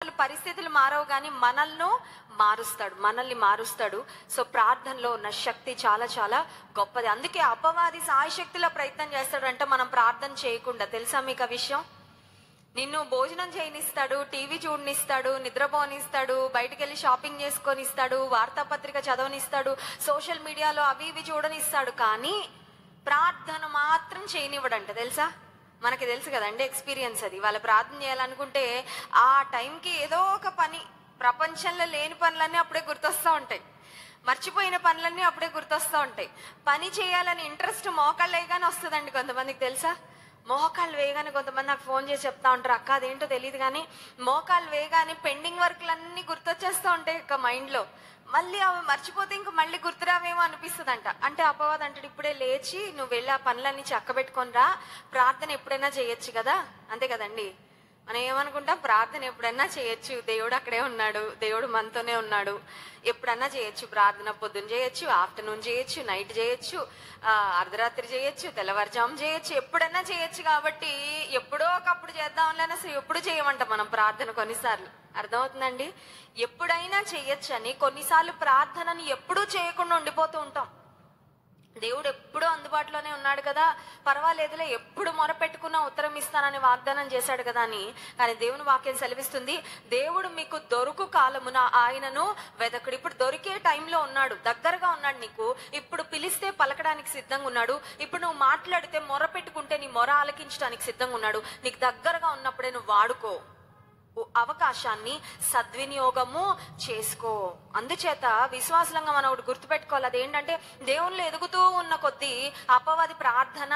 పరిస్థితులు మారవు కానీ మనల్ని మారుస్తాడు. సో ప్రార్థనలో ఉన్న శక్తి చాలా చాలా గొప్పది. అందుకే అపవాది సాయశక్తిలో ప్రయత్నం చేస్తాడు అంటే మనం ప్రార్థన చేయకుండా. తెలుసా మీకు ఆ విషయం? నిన్ను భోజనం చేయనిస్తాడు, టీవీ చూడనిస్తాడు, నిద్రపోనిస్తాడు, బయటికి వెళ్ళి షాపింగ్ చేసుకొని ఇస్తాడు, వార్తాపత్రిక చదవనిస్తాడు, సోషల్ మీడియాలో అవి ఇవి చూడనిస్తాడు, కానీ ప్రార్థన మాత్రం చేయనివ్వడంట. తెలుసా? మనకి తెలుసు కదండి, ఎక్స్పీరియన్స్ అది. వాళ్ళు ప్రార్థన చేయాలనుకుంటే ఆ టైంకి ఏదో ఒక పని, ప్రపంచంలో లేని పనులన్నీ అప్పుడే గుర్తొస్తూ ఉంటాయి, మర్చిపోయిన పనులన్నీ అప్పుడే గుర్తొస్తూ ఉంటాయి. పని చేయాలని ఇంట్రెస్ట్ మోకాళ్ళు వేయగానే వస్తుందండి కొంతమందికి. తెలుసా? మోకాళ్ళు వేయగానే కొంతమంది నాకు ఫోన్ చేసి చెప్తా ఉంటారు, అక్క అదేంటో తెలియదు కానీ మోకాళ్ళు వేయగానే పెండింగ్ వర్క్లన్నీ గుర్తొచ్చేస్తూ ఉంటాయి ఇక మైండ్లో. మళ్ళీ అవి మర్చిపోతే ఇంక మళ్ళీ గుర్తురావేమో అనిపిస్తుంది అంట. అంటే అపవాదం అంటాడు, ఇప్పుడే లేచి నువ్వు వెళ్ళి ఆ పనులన్నీ చక్కబెట్టుకొని రా, ప్రార్థన ఎప్పుడైనా చేయొచ్చు కదా. అంతే కదండి, మనం ఏమనుకుంటాం, ప్రార్థన ఎప్పుడన్నా చేయొచ్చు, దేవుడు అక్కడే ఉన్నాడు, దేవుడు మనతోనే ఉన్నాడు, ఎప్పుడన్నా చేయొచ్చు ప్రార్థన. పొద్దున్న చేయొచ్చు, ఆఫ్టర్నూన్ చేయొచ్చు, నైట్ చేయొచ్చు, అర్ధరాత్రి చేయొచ్చు, తెల్లవారుజాము చేయొచ్చు, ఎప్పుడన్నా చేయొచ్చు. కాబట్టి ఎప్పుడో ఒకప్పుడు చేద్దాంలే అసలు ఎప్పుడు చేయమంట మనం ప్రార్థన. కొన్నిసార్లు అర్థమవుతుందండి, ఎప్పుడైనా చేయొచ్చు అని. కొన్నిసార్లు ప్రార్థనని ఎప్పుడూ చేయకుండా ఉండిపోతూ ఉంటాం. దేవుడు ఎప్పుడూ అందుబాటులోనే ఉన్నాడు కదా, పర్వాలేదులే, ఎప్పుడు మొరపెట్టుకున్నా ఉత్తరం ఇస్తానని వాగ్దానం చేశాడు కదా అని. కానీ దేవుని వాక్యం సెలవిస్తుంది, దేవుడు మీకు దొరుకు కాలమున ఆయనను వెదకుడు. ఇప్పుడు దొరికే టైంలో ఉన్నాడు, దగ్గరగా ఉన్నాడు నీకు. ఇప్పుడు పిలిస్తే పలకడానికి సిద్ధంగా ఉన్నాడు. ఇప్పుడు నువ్వు మాట్లాడితే, మొరపెట్టుకుంటే నీ మొర ఆలకించడానికి సిద్ధంగా ఉన్నాడు. నీకు దగ్గరగా ఉన్నప్పుడే నువ్వు వాడుకో, అవకాశాన్ని సద్వినియోగము చేసుకో. అందుచేత విశ్వాసంగా మనం ఒకటి గుర్తుపెట్టుకోవాలి, అదేంటంటే దేవుళ్ళు ఎదుగుతూ ఉన్న కొద్దీ అపవాది ప్రార్థన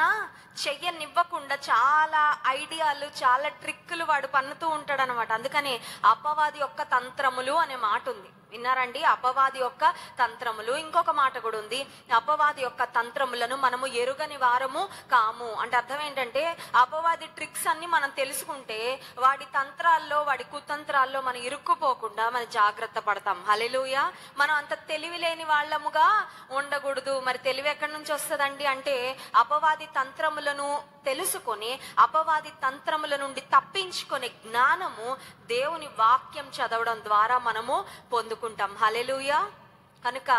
చెయ్యనివ్వకుండా చాలా ఐడియాలు, చాలా ట్రిక్కులు వాడు పన్నుతూ ఉంటాడు అనమాట. అందుకని అపవాది యొక్క తంత్రములు అనే మాట ఉంది, విన్నారండి? అపవాది యొక్క తంత్రములు. ఇంకొక మాట కూడా ఉంది, అపవాది యొక్క తంత్రములను మనము ఎరుగని వారము కాము. అంటే అర్థం ఏంటంటే, అపవాది ట్రిక్స్ అన్ని మనం తెలుసుకుంటే వాడి తంత్రాల్లో, వాడి కుతంత్రాల్లో మనం ఇరుక్కుపోకుండా మనం జాగ్రత్త పడతాం. హల్లెలూయా. మనం అంత తెలివి లేని వాళ్ళముగా ఉండకూడదు. మరి తెలివి ఎక్కడి నుంచి వస్తుందండి అంటే, అపవాది తంత్రములను తెలుసుకొని అపవాది తంత్రముల నుండి తప్పించుకునే జ్ఞానము దేవుని వాక్యం చదవడం ద్వారా మనము పొందుకుంటాం. హల్లెలూయా. కనుక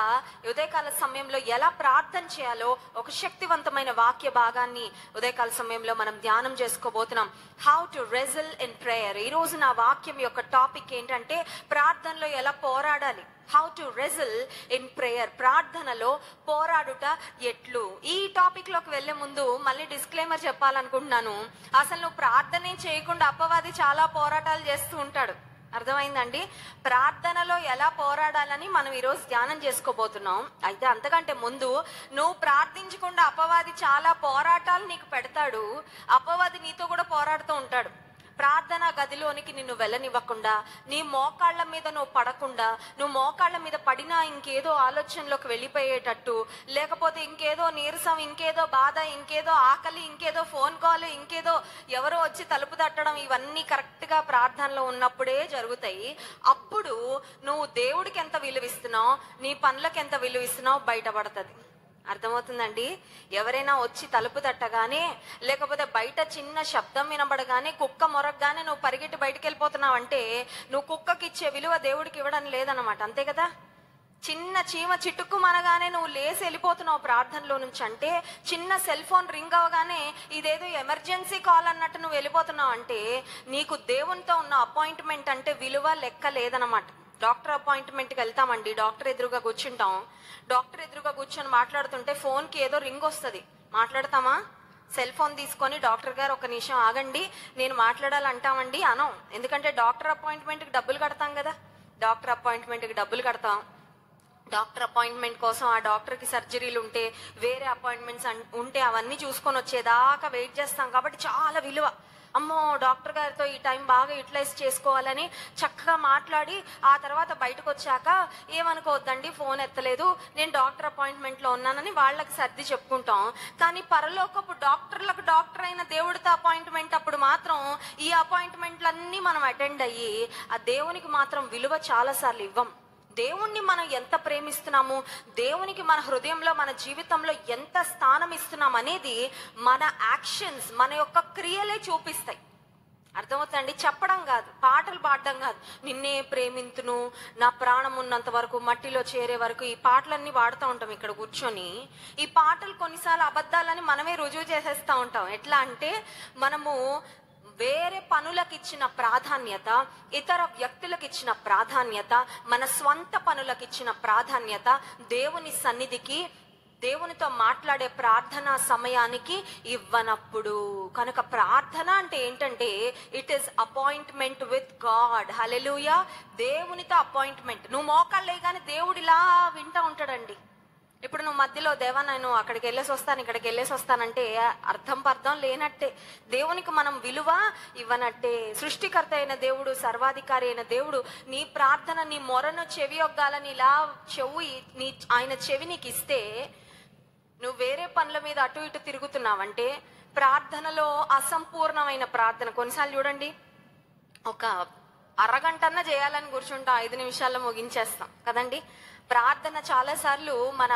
ఉదయకాల సమయంలో ఎలా ప్రార్థన చేయాలో ఒక శక్తివంతమైన వాక్య భాగాన్ని ఉదయకాల సమయంలో మనం ధ్యానం చేసుకోబోతున్నాం. How to wrestle in prayer. ఈ రోజు నా వాక్యం యొక్క టాపిక్ ఏంటంటే, ప్రార్థనలో ఎలా పోరాడాలి. How to wrestle in prayer. ప్రార్థనలో పోరాడుట ఎట్లు. ఈ టాపిక్ లోకి వెళ్లే ముందు మళ్ళీ డిస్క్లైమర్ చెప్పాలనుకుంటున్నాను. అసలు నువ్వు ప్రార్థనే చేయకుండా అపవాది చాలా పోరాటాలు చేస్తూ ఉంటాడు. అర్థమైందండి? ప్రార్థనలో ఎలా పోరాడాలని మనం ఈరోజు ధ్యానం చేసుకోబోతున్నాం. అయితే అంతకంటే ముందు, నువ్వు ప్రార్థించకుండా అపవాది చాలా పోరాటాలు నీకు పెడతాడు. అపవాది నీతో కూడా పోరాడుతూ ఉంటాడు. ప్రార్థనా గదిలోనికి నిన్ను వెళ్ళనివ్వకుండా, నీ మోకాళ్ళ మీద నువ్వు పడకుండా, నువ్వు మోకాళ్ళ మీద పడినా ఇంకేదో ఆలోచనలోకి వెళ్ళిపోయేటట్టు, లేకపోతే ఇంకేదో నీరసం, ఇంకేదో బాధ, ఇంకేదో ఆకలి, ఇంకేదో ఫోన్ కాల్, ఇంకేదో ఎవరో వచ్చి తలుపు తట్టడం, ఇవన్నీ కరెక్ట్గా ప్రార్థనలో ఉన్నప్పుడే జరుగుతాయి. అప్పుడు నువ్వు దేవుడికి ఎంత విలువిస్తున్నావు, నీ పనులకు ఎంత విలువిస్తున్నావు బయటపడుతుంది. అర్థమవుతుందండి? ఎవరైనా వచ్చి తలుపు తట్టగానే, లేకపోతే బయట చిన్న శబ్దం వినబడగానే, కుక్క మొరగగానే నువ్వు పరిగెట్టి బయటికి వెళ్ళిపోతున్నావు అంటే, నువ్వు కుక్కకి ఇచ్చే విలువ దేవుడికి ఇవ్వడం లేదన్నమాట. అంతే కదా? చిన్న చీమ చిటుక్కు మనగానే నువ్వు లేసి వెళ్ళిపోతున్నావు ప్రార్థనలో నుంచి అంటే, చిన్న సెల్ ఫోన్ రింగ్ అవగానే ఇదేదో ఎమర్జెన్సీ కాల్ అన్నట్టు నువ్వు వెళ్ళిపోతున్నావు అంటే, నీకు దేవునితో ఉన్న అపాయింట్మెంట్ అంటే విలువ లెక్క లేదనమాట. డాక్టర్ అపాయింట్మెంట్కి వెళ్తామండి, డాక్టర్ ఎదురుగా కూర్చుంటాం. డాక్టర్ ఎదురుగా కూర్చొని మాట్లాడుతుంటే ఫోన్కి ఏదో రింగ్ వస్తుంది, మాట్లాడతామా? సెల్ ఫోన్ తీసుకొని, డాక్టర్ గారు ఒక నిమిషం ఆగండి, నేను మాట్లాడాలంటామండి అనం. ఎందుకంటే డాక్టర్ అపాయింట్మెంట్కి డబ్బులు కడతాం కదా. డాక్టర్ అపాయింట్మెంట్కి డబ్బులు కడతాం. డాక్టర్ అపాయింట్మెంట్ కోసం ఆ డాక్టర్కి సర్జరీలు ఉంటే, వేరే అపాయింట్మెంట్స్ ఉంటే అవన్నీ చూసుకొని వచ్చేదాకా వెయిట్ చేస్తాం. కాబట్టి చాలా విలువ. అమ్మో, డాక్టర్ గారితో ఈ టైం బాగా యూటిలైజ్ చేసుకోవాలని చక్కగా మాట్లాడి, ఆ తర్వాత బయటకు వచ్చాక ఏమనుకోవద్దండి ఫోన్ ఎత్తలేదు, నేను డాక్టర్ అపాయింట్మెంట్లో ఉన్నానని వాళ్ళకి సర్ది చెప్పుకుంటాం. కానీ పరలోకపు డాక్టర్లకు డాక్టర్ అయిన దేవుడితో అపాయింట్మెంట్ అప్పుడు మాత్రం ఈ అపాయింట్మెంట్లన్నీ మనం అటెండ్ అయ్యి ఆ దేవునికి మాత్రం విలువ చాలాసార్లు ఇవ్వం. దేవుణ్ణి మనం ఎంత ప్రేమిస్తున్నాము, దేవునికి మన హృదయంలో, మన జీవితంలో ఎంత స్థానం ఇస్తున్నాం అనేది మన యాక్షన్స్, మన యొక్క క్రియలే చూపిస్తాయి. అర్థమవుతుందండి? చెప్పడం కాదు, పాటలు పాడడం కాదు. నిన్నే ప్రేమింతును, నా ప్రాణం ఉన్నంత వరకు, మట్టిలో చేరే వరకు, ఈ పాటలన్నీ పాడుతూ ఉంటాం ఇక్కడ కూర్చొని. ఈ పాటలు కొన్నిసార్లు అబద్ధాలని మనమే రుజువు చేసేస్తూ ఉంటాం. ఎట్లా అంటే మనము వేరే పనులకు ఇచ్చిన ప్రాధాన్యత, ఇతర వ్యక్తులకు ఇచ్చిన ప్రాధాన్యత, మన స్వంత పనులకు ఇచ్చిన ప్రాధాన్యత దేవుని సన్నిధికి, దేవునితో మాట్లాడే ప్రార్థనా సమయానికి ఇవ్వనప్పుడు. కనుక ప్రార్థన అంటే ఏంటంటే it is appointment with God. Hallelujah. దేవునితో అపాయింట్మెంట్. నువ్వు మోకాళ్ళే కానీ దేవుడు ఇలా వింటూ ఉంటాడండి. ఇప్పుడు నువ్వు మధ్యలో దేవా నేను అక్కడికి వెళ్ళేసి వస్తాను, ఇక్కడికి వెళ్ళేసి వస్తానంటే అర్థం లేనట్టే. దేవునికి మనం విలువ ఇవ్వనట్టే. సృష్టికర్త అయిన దేవుడు, సర్వాధికారి అయిన దేవుడు నీ ప్రార్థన, నీ మొరను చెవియొగ్గాలని ఇలా ఆయన చెవి నీకు ఇస్తే, నువ్వు వేరే పనుల మీద అటు ఇటు తిరుగుతున్నావంటే ప్రార్థనలో అసంపూర్ణమైన ప్రార్థన. కొన్నిసార్లు చూడండి, ఒక అరగంటన్నా చేయాలని కూర్చుంటాం, 5 నిమిషాల్లో ముగించేస్తాం కదండి. ప్రార్థన చాలాసార్లు మన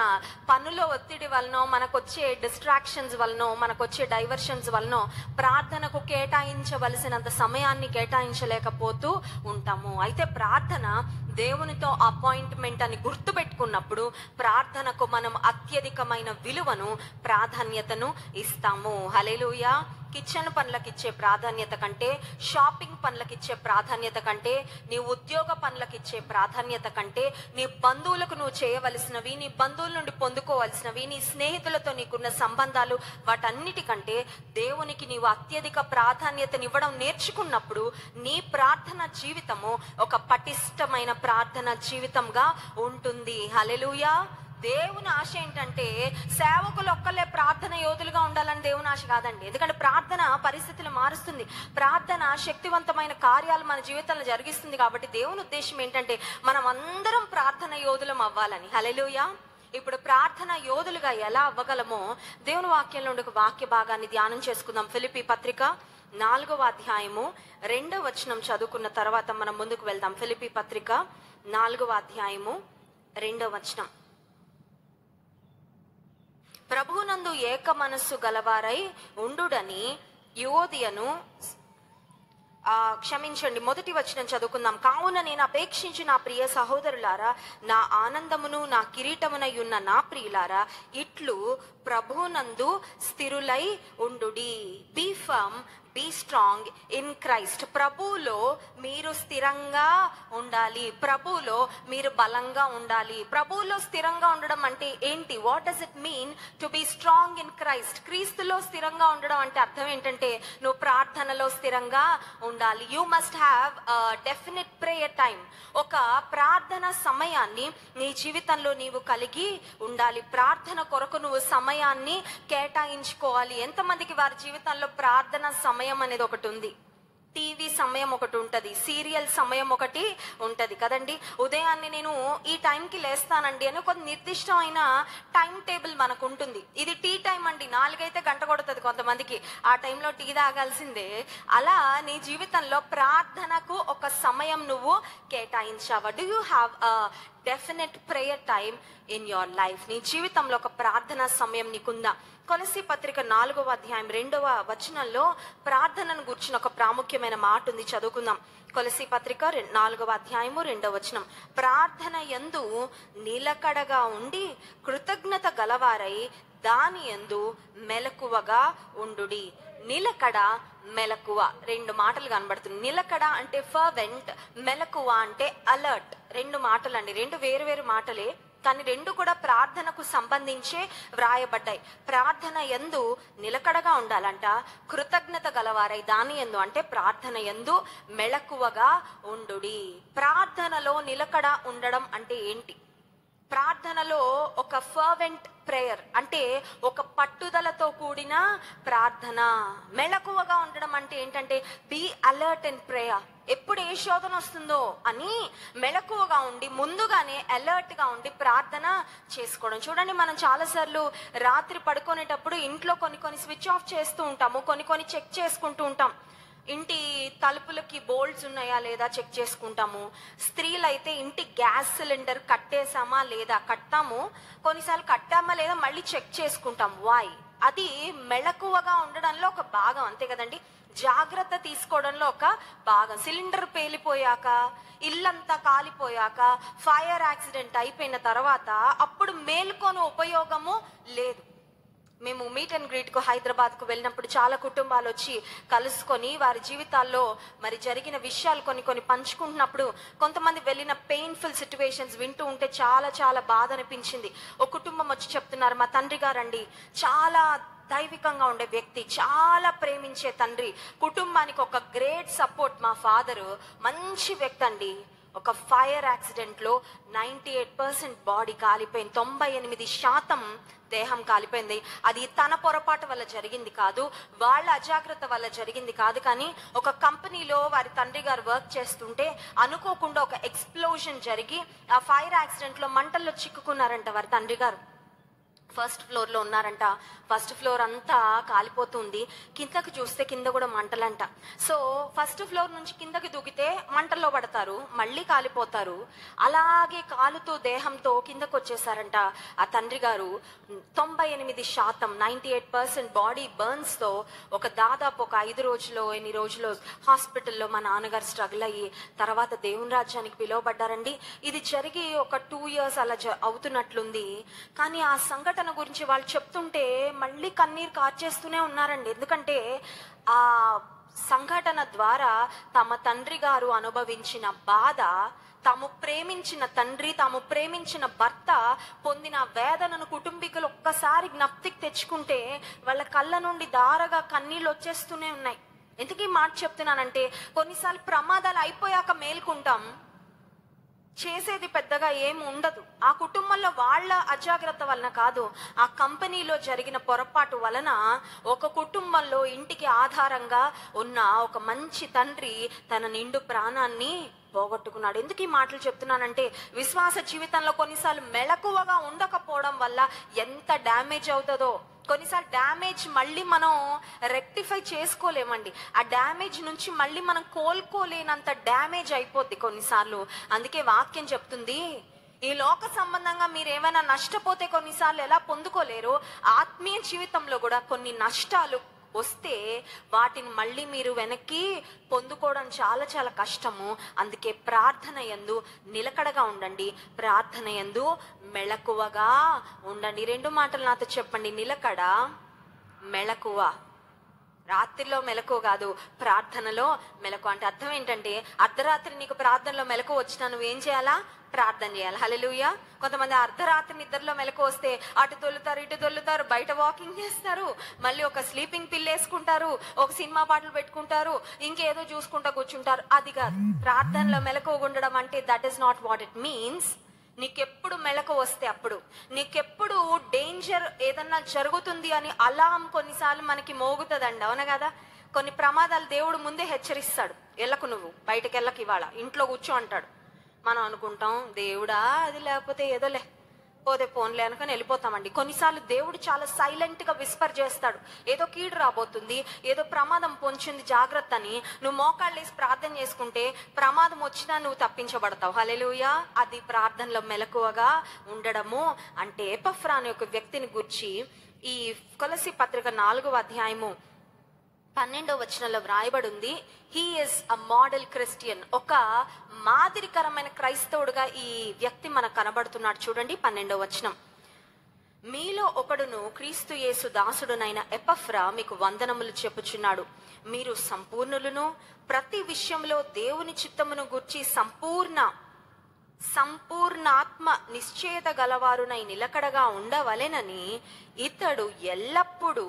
పనుల ఒత్తిడి వలనో, మనకొచ్చే డిస్ట్రాక్షన్స్ వలనో, మనకొచ్చే డైవర్షన్స్ వలనో ప్రార్థనకు కేటాయించవలసినంత సమయాన్ని కేటాయించలేకపోతూ ఉంటాము. అయితే ప్రార్థన దేవునితో అపాయింట్మెంట్ అని గుర్తు పెట్టుకున్నప్పుడు ప్రార్థనకు మనం అత్యధికమైన విలువను, ప్రాధాన్యతను ఇస్తాము. హల్లెలూయా. కిచెన్ పనులకు ఇచ్చే ప్రాధాన్యత కంటే, షాపింగ్ పనులకు ఇచ్చే ప్రాధాన్యత కంటే, నీ ఉద్యోగ పనులకు ఇచ్చే ప్రాధాన్యత కంటే, నీ బంధువులకు నువ్వు చేయవలసినవి, నీ బంధువుల నుండి పొందుకోవలసినవి, నీ స్నేహితులతో నీకున్న సంబంధాలు, వాటన్నిటికంటే దేవునికి నీవు అత్యధిక ప్రాధాన్యతనివ్వడం నేర్చుకున్నప్పుడు నీ ప్రార్థన జీవితము ఒక పటిష్టమైన ప్రార్థన జీవితంగా ఉంటుంది. హల్లెలూయా. దేవుని ఆశ ఏంటంటే సేవకులు ఒక్కలే ప్రార్థన యోధులుగా ఉండాలని దేవుని ఆశ కాదండి. ఎందుకంటే ప్రార్థన పరిస్థితులు మారుస్తుంది, ప్రార్థన శక్తివంతమైన కార్యాలు మన జీవితంలో జరిగిస్తుంది. కాబట్టి దేవుని ఉద్దేశం ఏంటంటే మనం అందరం ప్రార్థన యోధులం అవ్వాలని. హల్లెలూయా. ఇప్పుడు ప్రార్థన యోధులుగా ఎలా అవ్వగలమో దేవుని వాక్యంలో ఉండే ఒక వాక్య భాగాన్ని ధ్యానం చేసుకుందాం. ఫిలిప్పీ పత్రిక 4వ అధ్యాయము 2వ వచనం చదువుకున్న తర్వాత మనం ముందుకు వెళ్దాం. ఫిలిప్పీ పత్రిక 4వ అధ్యాయము 2వ వచనం. ప్రభువునందు ఏక మనస్సు గలవారై ఉండుడని యువోదియను, క్షమించండి, 1వ వచనం చదువుకుందాం. కావున నేను అపేక్షించి నా ప్రియ సహోదరులారా, నా ఆనందమును నా కిరీటమునై ఉన్న నా ప్రియులారా, ఇట్లు ప్రభువునందు స్థిరులై ఉండుడి. Be firm, be strong in Christ. ప్రభువులో మీరు స్థిరంగా ఉండాలి, ప్రభువులో మీరు బలంగా ఉండాలి. ప్రభువులో స్థిరంగా ఉండడం అంటే ఏంటి? What does it mean to be strong in Christ? క్రీస్తులో స్థిరంగా ఉండడం అంటే అర్థం ఏంటంటే నువ్వు ప్రార్థనలో స్థిరంగా ఉండాలి. You must have definite prayer time. ఒక ప్రార్థన సమయాన్ని నీ జీవితంలో నీవు కలిగి ఉండాలి. ప్రార్థన కొరకు నువ్వు సమయాన్ని కేటాయించుకోవాలి. ఎంతమందికి వారి జీవితంలో ప్రార్థన సమయం అనేది ఒకటి ఉంది? టీవీ సమయం ఒకటి ఉంటది, సీరియల్ సమయం ఒకటి ఉంటది కదండి. ఉదయాన్నే నేను ఈ టైంకి లేస్తానండి అని ఒక నిర్దిష్టమైన టైం టేబుల్ మనకు ఉంటుంది. ఇది టీ టైం అండి, 4 అయితే గంట కొడుతుంది కొంతమందికి, ఆ టైంలో టీ తాగాల్సిందే. అలా నీ జీవితంలో ప్రార్థనకు ఒక సమయం నువ్వు కేటాయించావా? Do you have a definite prayer time in your life? నీ జీవితంలో ఒక ప్రార్థనా సమయం నీకుందా? కొలస్సీ పత్రిక 4వ అధ్యాయం 2వ వచనంలో ప్రార్థనను గుర్చిన ఒక ప్రాముఖ్యమైన మాట ఉంది, చదువుకుందాం. కొలస్సీ పత్రిక 4వ అధ్యాయము 2వ వచనం. ప్రార్థన యందు నిలకడగా ఉండి కృతజ్ఞత గలవారై దాని యందు మెలకువగా ఉండుడి. నిలకడ, మెలకువ 2 మాటలు కనబడుతుంది. నిలకడ అంటే ఫర్వెంట్, మెలకువ అంటే అలర్ట్. 2 మాటలండి, 2 వేరు మాటలే, కానీ 2 కూడా ప్రార్థనకు సంబంధించే వ్రాయబడ్డాయి. ప్రార్థన యందు నిలకడగా ఉండాలంట, కృతజ్ఞత గలవారై దాని యందు అంటే ప్రార్థన యందు మెలకువగా ఉండుడి. ప్రార్థనలో నిలకడ ఉండడం అంటే ఏంటి? ప్రార్థనలో ఒక ఫర్వెంట్ ప్రేయర్ అంటే ఒక పట్టుదలతో కూడిన ప్రార్థన. మెలకువగా ఉండడం అంటే ఏంటంటే బీ అలర్ట్ ఇన్ ప్రేయర్. ఎప్పుడు ఏ శోధన వస్తుందో అని మెలకువగా ఉండి ముందుగానే అలర్ట్ గా ఉండి ప్రార్థన చేసుకోవడం. చూడండి, మనం చాలాసార్లు రాత్రి పడుకునేటప్పుడు ఇంట్లో కొన్ని స్విచ్ ఆఫ్ చేస్తూ ఉంటాము, కొన్ని చెక్ చేసుకుంటూ ఉంటాం. ఇంటి తలుపులకి బోల్ట్స్ ఉన్నాయా లేదా చెక్ చేసుకుంటాము. స్త్రీలైతే ఇంటి గ్యాస్ సిలిండర్ కట్టేసామా లేదా కట్టాము, కొన్నిసార్లు కట్టామా లేదా మళ్ళీ చెక్ చేసుకుంటాం. వై? అది మెళకువగా ఉండడంలో ఒక భాగం, అంతే కదండి. జాగ్రత్త తీసుకోవడంలో ఒక భాగం. సిలిండర్ పేలిపోయాక, ఇల్లంతా కాలిపోయాక, ఫైర్ యాక్సిడెంట్ అయిపోయిన తర్వాత అప్పుడు మేల్కొని ఉపయోగము లేదు. మేము మీట్ అండ్ గ్రీట్ కు హైదరాబాద్కు వెళ్ళినప్పుడు చాలా కుటుంబాలు వచ్చి కలుసుకొని వారి జీవితాల్లో మరి జరిగిన విషయాలు కొన్ని పంచుకుంటున్నప్పుడు కొంతమంది వెళ్ళిన పెయిన్ఫుల్ సిచ్యువేషన్స్ వింటూ ఉంటే చాలా చాలా బాధ అనిపించింది. ఒక కుటుంబం వచ్చి చెప్తున్నారు, మా తండ్రి గారండి చాలా దైవికంగా ఉండే వ్యక్తి, చాలా ప్రేమించే తండ్రి, కుటుంబానికి ఒక గ్రేట్ సపోర్ట్. మా ఫాదరు మంచి వ్యక్తి అండి, ఒక ఫైర్ యాక్సిడెంట్ లో 98% బాడీ కాలిపోయింది, 98% దేహం కాలిపోయింది. అది తన పొరపాటు వల్ల జరిగింది కాదు, వాళ్ళ అజాగ్రత్త వల్ల జరిగింది కాదు. కానీ ఒక కంపెనీలో వారి తండ్రి గారు వర్క్ చేస్తుంటే అనుకోకుండా ఒక ఎక్స్ప్లోజన్ జరిగి ఆ ఫైర్ యాక్సిడెంట్ లో మంటల్లో చిక్కుకున్నారంట వారి తండ్రి గారు. ఫస్ట్ ఫ్లోర్ లో ఉన్నారంట. ఫస్ట్ ఫ్లోర్ అంతా కాలిపోతుంది, కిందకి చూస్తే కింద కూడా మంటలంట. సో ఫస్ట్ ఫ్లోర్ నుంచి కిందకి దూకితే మంటల్లో పడతారు, మళ్ళీ కాలిపోతారు. అలాగే కాలుతో దేహంతో కిందకు వచ్చేసారంట ఆ తండ్రి గారు. 98% 98% బాడీ బర్న్స్ తో దాదాపు ఒక 5 రోజులు ఎన్ని రోజులు హాస్పిటల్లో మా నాన్నగారు స్ట్రగుల్ అయ్యి తర్వాత దేవుని రాజ్యానికి పిలువబడ్డారండి. ఇది జరిగి ఒక 2 years అలా అవుతున్నట్లుంది. కానీ ఆ సంఘటన గురించి వాళ్ళు చెప్తుంటే మళ్ళీ కన్నీరు కార్చేస్తూనే ఉన్నారండి. ఎందుకంటే ఆ సంఘటన ద్వారా తమ తండ్రి గారు అనుభవించిన బాధ, తాము ప్రేమించిన తండ్రి, తాము ప్రేమించిన భర్త పొందిన వేదనను కుటుంబీకులు ఒక్కసారి జ్ఞప్తికి తెచ్చుకుంటే వాళ్ళ కళ్ళ నుండి దారగా కన్నీళ్ళు వచ్చేస్తూనే ఉన్నాయి. ఎందుకు ఈ మాట చెప్తున్నానంటే, కొన్నిసార్లు ప్రమాదాలు అయిపోయాక మేల్కుంటాం, చేసేది పెద్దగా ఏమి ఉండదు. ఆ కుటుంబంలో వాళ్ళ అజాగ్రత్త వలన కాదు, ఆ కంపెనీలో జరిగిన పొరపాటు వలన ఒక కుటుంబంలో ఇంటికి ఆధారంగా ఉన్న ఒక మంచి తండ్రి తన నిండు ప్రాణాన్ని పోగొట్టుకున్నాడు. ఎందుకు ఈ మాటలు చెప్తున్నానంటే, విశ్వాస జీవితంలో కొన్నిసార్లు మెలకువగా ఉండకపోవడం వల్ల ఎంత డ్యామేజ్ అవుతుందో, కొన్నిసార్లు డ్యామేజ్ మళ్ళీ మనం రెక్టిఫై చేసుకోలేమండి. ఆ డ్యామేజ్ నుంచి మళ్ళీ మనం కోలుకోలేనంత డ్యామేజ్ అయిపోద్ది కొన్నిసార్లు. అందుకే వాక్యం చెప్తుంది, ఈ లోక సంబంధంగా మీరు ఏమైనా నష్టపోతే కొన్నిసార్లు ఎలా పొందుకోలేరు, ఆత్మీయ జీవితంలో కూడా కొన్ని నష్టాలు వస్తే వాటిని మళ్ళీ మీరు వెనక్కి పొందుకోవడం చాలా చాలా కష్టము. అందుకే ప్రార్థన యందు నిలకడగా ఉండండి, ప్రార్థన యందు మెళకువగా ఉండండి. 2 మాటలు నాతో చెప్పండి, నిలకడ, మెళకువ. రాత్రిలో మెలకువ కాదు, ప్రార్థనలో మెలకువ. అంటే అర్థం ఏంటంటే, అర్ధరాత్రి నీకు ప్రార్థనలో మెలకువ వచ్చినా నువ్వేం చేయాలా? ప్రార్థన చేయాలి. హల్లెలూయా. కొంతమంది అర్ధరాత్రి నిద్రలో మెలకు వస్తే అటు దొల్లుతారు, ఇటు దొల్లుతారు, బయట వాకింగ్ చేస్తారు, మళ్ళీ ఒక స్లీపింగ్ పిల్ వేసుకుంటారు, ఒక సినిమా పాటలు పెట్టుకుంటారు, ఇంకేదో చూసుకుంటా కూర్చుంటారు. అది కాదు ప్రార్థనలో మెలకువగా ఉండడం అంటే. That is not what it means. నీకెప్పుడు మెలకు వస్తే అప్పుడు, నీకెప్పుడు డేంజర్ ఏదన్నా జరుగుతుంది అని అలాం కొన్నిసార్లు మనకి మోగుతుందండి, అవునా కదా? కొన్ని ప్రమాదాలు దేవుడు ముందే హెచ్చరిస్తాడు, వెళ్ళకు, నువ్వు బయటకు వెళ్ళకు, ఇవాళ ఇంట్లో కూర్చో అంటాడు. మనం అనుకుంటాం దేవుడా అది లేకపోతే ఏదోలే పోతే ఫోన్లే అనుకుని వెళ్ళిపోతామండి. కొన్నిసార్లు దేవుడు చాలా సైలెంట్ గా విస్పర్ చేస్తాడు, ఏదో కీడు రాబోతుంది, ఏదో ప్రమాదం పొంచింది, జాగ్రత్త అని. నువ్వు మోకాళ్ళు వేసి ప్రార్థన చేసుకుంటే ప్రమాదం వచ్చినా నువ్వు తప్పించబడతావు. హల్లెలూయా. అది ప్రార్థనలో మెలకువగా ఉండడము అంటే. ఎపఫ్రా అనే ఒక వ్యక్తిని గురించి ఈ కొలస్సీ పత్రిక 4వ అధ్యాయము 12వ వచనంలో వ్రాయబడి ఉంది. He is a model Christian. ఒక మాదిరికరమైన క్రైస్తవుడుగా ఈ వ్యక్తి మనకు కనబడుతున్నాడు. చూడండి 12వ వచనం. మీలో ఒకడును క్రీస్తు యేసు దాసుడునైన ఎపఫ్రా మీకు వందనములు చెప్పుచున్నాడు. మీరు సంపూర్ణులను, ప్రతి విషయంలో దేవుని చిత్తమును గూర్చి సంపూర్ణాత్మ నిశ్చయత గలవారునై నిలకడగా ఉండవలెనని ఇతడు ఎల్లప్పుడూ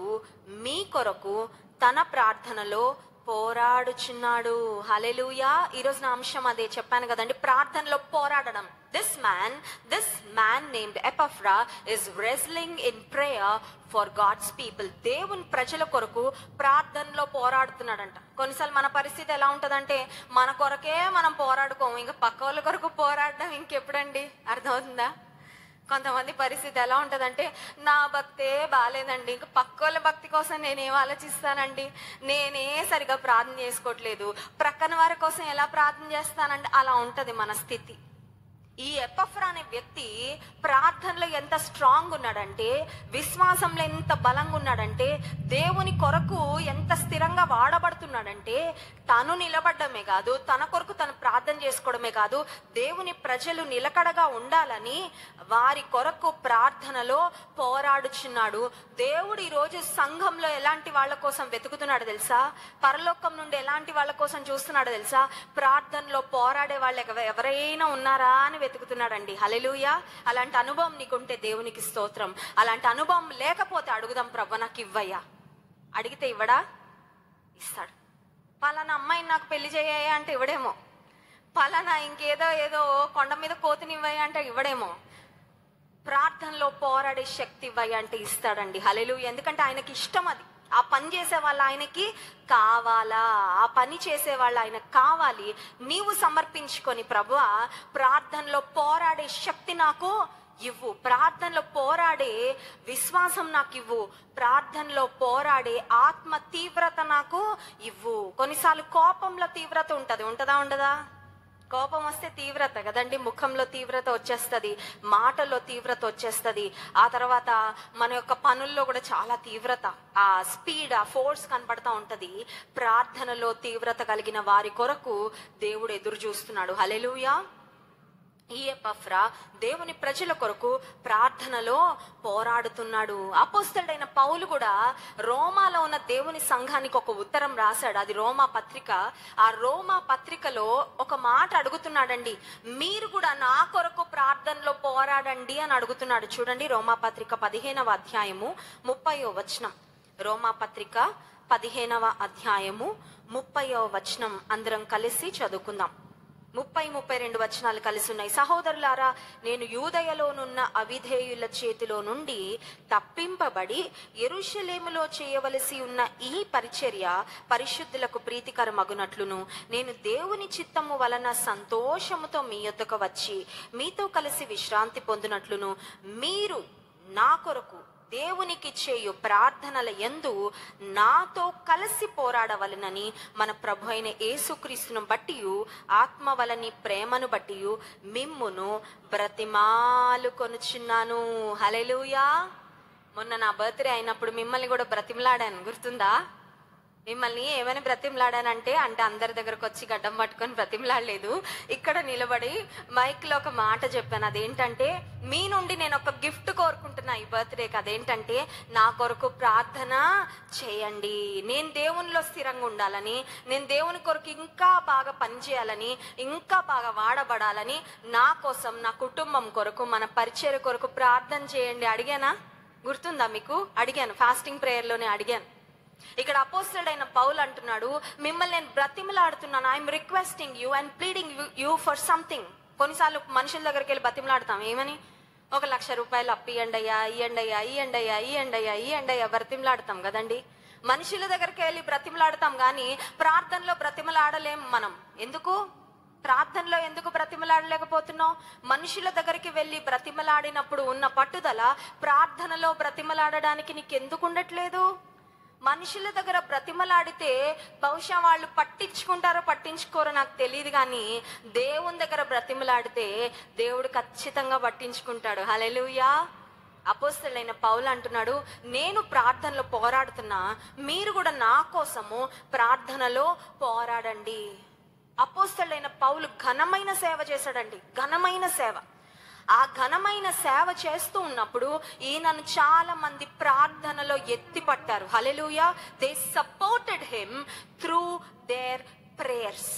మీ కొరకు తన ప్రార్థనలో పోరాడుచున్నాడు. హల్లెలూయా. ఈరోజు నా అంశం అదే చెప్పాను కదండి, ప్రార్థనలో పోరాడడం. This man named Epaphra is wrestling in prayer for God's people. దేవుని ప్రజల కొరకు ప్రార్థనలో పోరాడుతున్నాడంట. కొన్నిసార్లు మన పరిస్థితి ఎలా ఉంటదంటే, మన కొరకే మనం పోరాడుకోము, ఇంకా పక్క వాళ్ళ కొరకు పోరాడడం ఇంకెప్పుడండి? అర్థమవుతుందా? కొంతమంది పరిస్థితి ఎలా ఉంటదంటే, నా భక్తే బాగాలేదండి, ఇంకా పక్క వాళ్ళ భక్తి కోసం నేనేం ఆలోచిస్తానండి, నేనే సరిగా ప్రార్థన చేసుకోవట్లేదు, ప్రక్కన వారి కోసం ఎలా ప్రార్థన చేస్తానండి. అలా ఉంటది మన స్థితి. ఈ ఎపఫ్రా అనే వ్యక్తి ప్రార్థనలో ఎంత స్ట్రాంగ్ ఉన్నాడంటే, విశ్వాసంలో ఎంత బలంగా ఉన్నాడంటే, దేవుని కొరకు ఎంత స్థిరంగా వాడబడుతున్నాడంటే, తను నిలబడమే కాదు, తన కొరకు తను ప్రార్థన చేసుకోవడమే కాదు, దేవుని ప్రజలు నిలకడగా ఉండాలని వారి కొరకు ప్రార్థనలో పోరాడుచున్నాడు. దేవుడు ఈరోజు సంఘంలో ఎలాంటి వాళ్ళ కోసం వెతుకుతున్నాడు తెలుసా? పరలోకం నుండి ఎలాంటి వాళ్ళ కోసం చూస్తున్నాడు తెలుసా? ప్రార్థనలో పోరాడే వాళ్ళు ఎవరైనా ఉన్నారా అని వెతుకుతున్నాడండి. హల్లెలూయా. అలాంటి అనుభవం నీకుంటే దేవునికి స్తోత్రం. అలాంటి అనుభవం లేకపోతే అడుగుదాం, ప్రభు నాకు ఇవ్వయ్యా. అడిగితే ఇవ్వడా? ఇస్తాడు. పలానా అమ్మాయిని నాకు పెళ్లి చేయ అంటే ఇవ్వడేమో. పలానా ఏదో కొండ మీద కోతిని ఇవ్వయ్యా అంటే ఇవ్వడేమో. ప్రార్థనలో పోరాడే శక్తి ఇవ్వయ్యా అంటే ఇస్తాడండి. హల్లెలూయా. ఎందుకంటే ఆయనకి ఇష్టం అది. ఆ పని చేసే వాళ్ళు ఆయనకి కావాలా? ఆ పని చేసే వాళ్ళు ఆయనకు కావాలి. నీవు సమర్పించుకొని, ప్రభువా ప్రార్థనలో పోరాడే శక్తి నాకు ఇవ్వు, ప్రార్థనలో పోరాడే విశ్వాసం నాకు ఇవ్వు, ప్రార్థనలో పోరాడే ఆత్మ తీవ్రత నాకు ఇవ్వు. కొన్నిసార్లు కోపంలో తీవ్రత ఉంటుందా ఉండదా? కోపం వస్తే తీవ్రత కదండి, ముఖంలో తీవ్రత వచ్చేస్తుంది, మాటల్లో తీవ్రత వచ్చేస్తుంది. ఆ తర్వాత మన యొక్క పనుల్లో కూడా చాలా తీవ్రత, ఆ స్పీడ్, ఆ ఫోర్స్ కనపడతా ఉంటది. ప్రార్థనలో తీవ్రత కలిగిన వారి కొరకు దేవుడు ఎదురు చూస్తున్నాడు. హల్లెలూయా. ఈ ఎపఫ్రా దేవుని ప్రజల కొరకు ప్రార్థనలో పోరాడుతున్నాడు. అపోస్తలుడైన పౌలు కూడా రోమాలో ఉన్న దేవుని సంఘానికి ఒక ఉత్తరం రాశాడు. అది రోమా పత్రిక. ఆ రోమా పత్రికలో ఒక మాట అడుగుతున్నాడండి, మీరు కూడా నా కొరకు ప్రార్థనలో పోరాడండి అని అడుగుతున్నాడు. చూడండి, రోమా పత్రిక 15వ అధ్యాయము 30వ వచనం. రోమా పత్రిక 15వ అధ్యాయము 30వ వచనం అందరం కలిసి చదువుకుందాం. 30-32 వచనాలు కలిసి ఉన్నాయి. సహోదరులారా, నేను యూదయలోనున్న అవిధేయుల చేతిలో నుండి తప్పింపబడి యెరూషలేములో చేయవలసి ఉన్న ఈ పరిచర్య పరిశుద్ధులకు ప్రీతికరమగునట్లును నేను దేవుని చిత్తము వలన సంతోషముతో మీ యొద్దకు వచ్చి మీతో కలిసి విశ్రాంతి పొందినట్లును మీరు నా కొరకు దేవునికి చేయు ప్రార్థనల యందు నాతో కలిసి పోరాడవలనని మన ప్రభు అయిన యేసుక్రీస్తును బట్టి ఆత్మ వలని ప్రేమను బట్టి మిమ్మును బ్రతిమాలు కొనుచున్నాను. హల్లెలూయా. మొన్న నా బర్త్డే అయినప్పుడు మిమ్మల్ని కూడా బ్రతిమలాడాను, గుర్తుందా? మిమ్మల్ని ఏమైనా బ్రతిమలాడానంటే అందరి దగ్గరకు వచ్చి గడ్డం పట్టుకొని బ్రతిమలాడలేదు. ఇక్కడ నిలబడి మైక్ లో ఒక మాట చెప్పాను. అదేంటంటే, మీ నుండి నేను ఒక గిఫ్ట్ కోరుకుంటున్నా ఈ బర్త్డేకి. అదేంటంటే, నా కొరకు ప్రార్థన చేయండి. నేను దేవునిలో స్థిరంగా ఉండాలని, నేను దేవుని కొరకు ఇంకా బాగా పనిచేయాలని, ఇంకా బాగా వాడబడాలని, నా కోసం, నా కుటుంబం కొరకు, మన పరిచర్య కొరకు ప్రార్థన చేయండి. అడిగానా? గుర్తుందా మీకు? అడిగాను, ఫాస్టింగ్ ప్రేయర్ లోనే అడిగాను. ఇక్కడ అపోస్తలుడైన పౌలు అంటున్నాడు, మిమ్మల్ని నేను బ్రతిమలాడుతున్నాను. I'm requesting you and pleading you for something. కొన్నిసార్లు మనుషుల దగ్గరికి వెళ్ళి బ్రతిమలాడతాం. ఏమని? 1,00,000 రూపాయలు అప్పు ఇయ్యండయ్యా, ఇయ్యండయ్యా బ్రతిమలాడతాం కదండి. మనుషుల దగ్గరికి వెళ్ళి బ్రతిమలాడతాం కానీ ప్రార్థనలో బ్రతిమలాడలేం మనం. ఎందుకు? ప్రార్థనలో ఎందుకు బ్రతిమలాడలేకపోతున్నావు? మనుషుల దగ్గరికి వెళ్ళి బ్రతిమలాడినప్పుడు ఉన్న పట్టుదల ప్రార్థనలో బ్రతిమలాడడానికి నీకు ఎందుకు ఉండట్లేదు? మనుషుల దగ్గర బ్రతిమలాడితే బహుశా వాళ్ళు పట్టించుకుంటారో పట్టించుకోరో నాకు తెలియదు, కానీ దేవుని దగ్గర బ్రతిమలాడితే దేవుడు ఖచ్చితంగా పట్టించుకుంటాడు. హల్లెలూయా. అపోస్తలుడైన పౌలు అంటున్నాడు, నేను ప్రార్థనలో పోరాడుతున్నా, మీరు కూడా నా కోసము ప్రార్థనలో పోరాడండి. అపోస్తలుడైన పౌలు ఘనమైన సేవ చేశాడండి, ఘనమైన సేవ. ఆ ఘనమైన సేవ చేస్తూ ఉన్నప్పుడు ఈయనను చాలా మంది ప్రార్థనలో ఎత్తి పట్టారు. Hallelujah. They supported him through their prayers.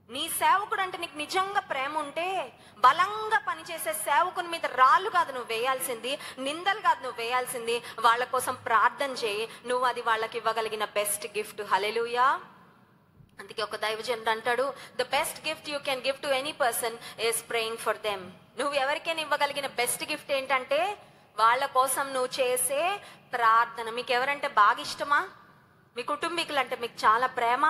నీ సేవకుడు అంటే నీకు నిజంగా ప్రేమ ఉంటే బలంగా పనిచేసే సేవకుని మీద రాళ్ళు కాదు నువ్వు వేయాల్సింది, నిందలు కాదు నువ్వు వేయాల్సింది, వాళ్ళ కోసం ప్రార్థన చేయి. నువ్వు అది వాళ్ళకి ఇవ్వగలిగిన బెస్ట్ గిఫ్ట్. హల్లెలూయా. అందుకే ఒక దైవజనుడు అంటాడు, the best gift you can give to any person is praying for them. నువ్వు ఎవరికైనా ఇవ్వగలిగిన బెస్ట్ గిఫ్ట్ ఏంటంటే వాళ్ళ కోసం నువ్వు చేసే ప్రార్థన. మీకు ఎవరంటే బాగా ఇష్టమా? మీ కుటుంబీకులంటే మీకు చాలా ప్రేమ?